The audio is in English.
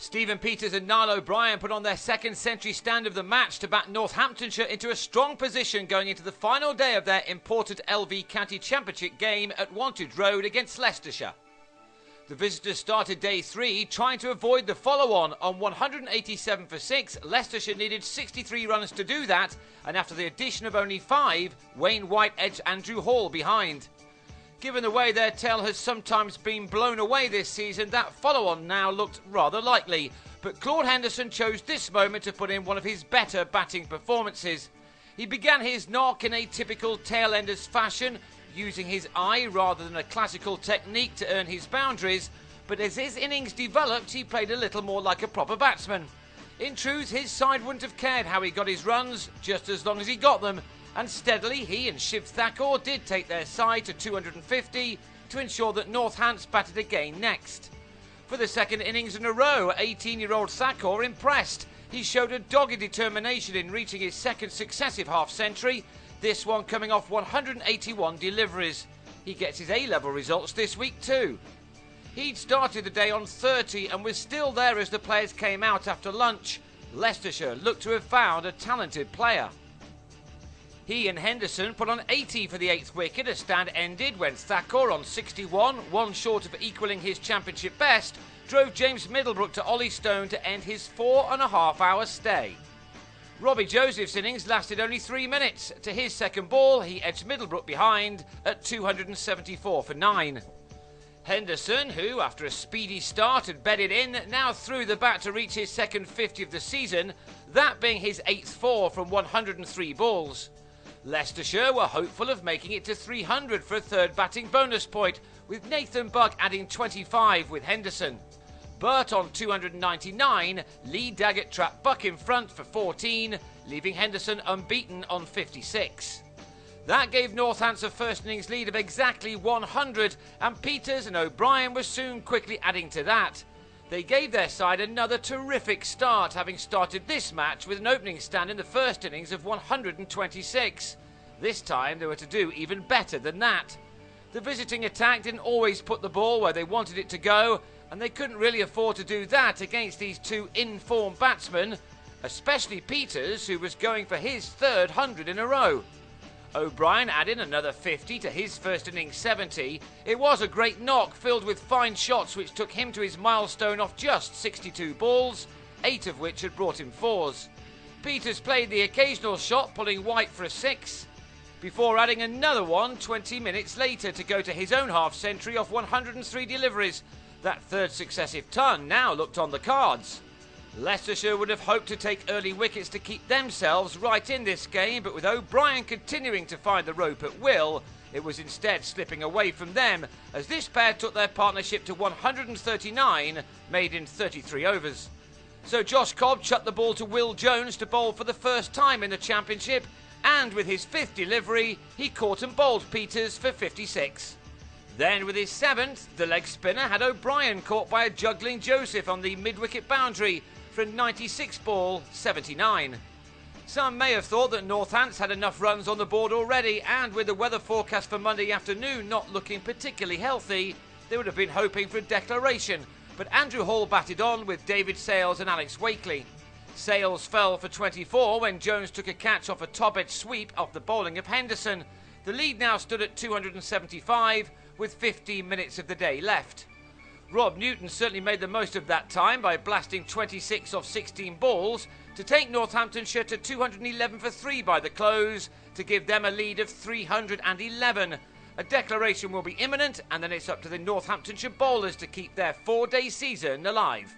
Stephen Peters and Niall O'Brien put on their second century stand of the match to back Northamptonshire into a strong position going into the final day of their important LV County Championship game at Wantage Road against Leicestershire. The visitors started day 3 trying to avoid the follow-on. On 187 for 6, Leicestershire needed 63 runs to do that, and after the addition of only 5, Wayne White edged Andrew Hall behind. Given the way their tail has sometimes been blown away this season, that follow-on now looked rather likely. But Claude Henderson chose this moment to put in one of his better batting performances. He began his knock in a typical tail-enders fashion, using his eye rather than a classical technique to earn his boundaries, but as his innings developed, he played a little more like a proper batsman. In truth, his side wouldn't have cared how he got his runs, just as long as he got them. And steadily, he and Shiv Thakur did take their side to 250 to ensure that Northants batted again next. For the second innings in a row, 18-year-old Thakur impressed. He showed a dogged determination in reaching his second successive half-century, this one coming off 181 deliveries. He gets his A-level results this week too. He'd started the day on 30 and was still there as the players came out after lunch. Leicestershire looked to have found a talented player. He and Henderson put on 80 for the 8th wicket as stand ended when Thakur on 61, one short of equalling his championship best, drove James Middlebrook to Ollie Stone to end his 4.5-hour stay. Robbie Joseph's innings lasted only 3 minutes. To his second ball, he edged Middlebrook behind at 274 for 9. Henderson, who after a speedy start had bedded in, now threw the bat to reach his second 50 of the season, that being his 8th 4 from 103 balls. Leicestershire were hopeful of making it to 300 for a third batting bonus point, with Nathan Buck adding 25 with Henderson. But on 299, Lee Daggett trapped Buck in front for 14, leaving Henderson unbeaten on 56. That gave Northants a first innings lead of exactly 100, and Peters and O'Brien were soon quickly adding to that. They gave their side another terrific start, having started this match with an opening stand in the first innings of 126. This time they were to do even better than that. The visiting attack didn't always put the ball where they wanted it to go, and they couldn't really afford to do that against these two in-form batsmen, especially Peters, who was going for his third 100 in a row. O'Brien added another 50 to his first innings 70. It was a great knock filled with fine shots which took him to his milestone off just 62 balls, 8 of which had brought him 4s. Peters played the occasional shot, pulling White for a 6, before adding another one 20 minutes later to go to his own half-century off 103 deliveries. That third successive ton now looked on the cards. Leicestershire would have hoped to take early wickets to keep themselves right in this game, but with O'Brien continuing to find the rope at will, it was instead slipping away from them, as this pair took their partnership to 139, made in 33 overs. So Josh Cobb chucked the ball to Will Jones to bowl for the first time in the championship, and with his 5th delivery, he caught and bowled Peters for 56. Then with his 7th, the leg spinner had O'Brien caught by a juggling Joseph on the mid-wicket boundary for a 96 ball 79. Some may have thought that Northants had enough runs on the board already, and with the weather forecast for Monday afternoon not looking particularly healthy, they would have been hoping for a declaration, but Andrew Hall batted on with David Sales and Alex Wakely. Sales fell for 24 when Jones took a catch off a top-edge sweep off the bowling of Henderson. The lead now stood at 275 with 15 minutes of the day left. Rob Newton certainly made the most of that time by blasting 26 off 16 balls to take Northamptonshire to 211 for 3 by the close, to give them a lead of 311. A declaration will be imminent, and then it's up to the Northamptonshire bowlers to keep their 4-day season alive.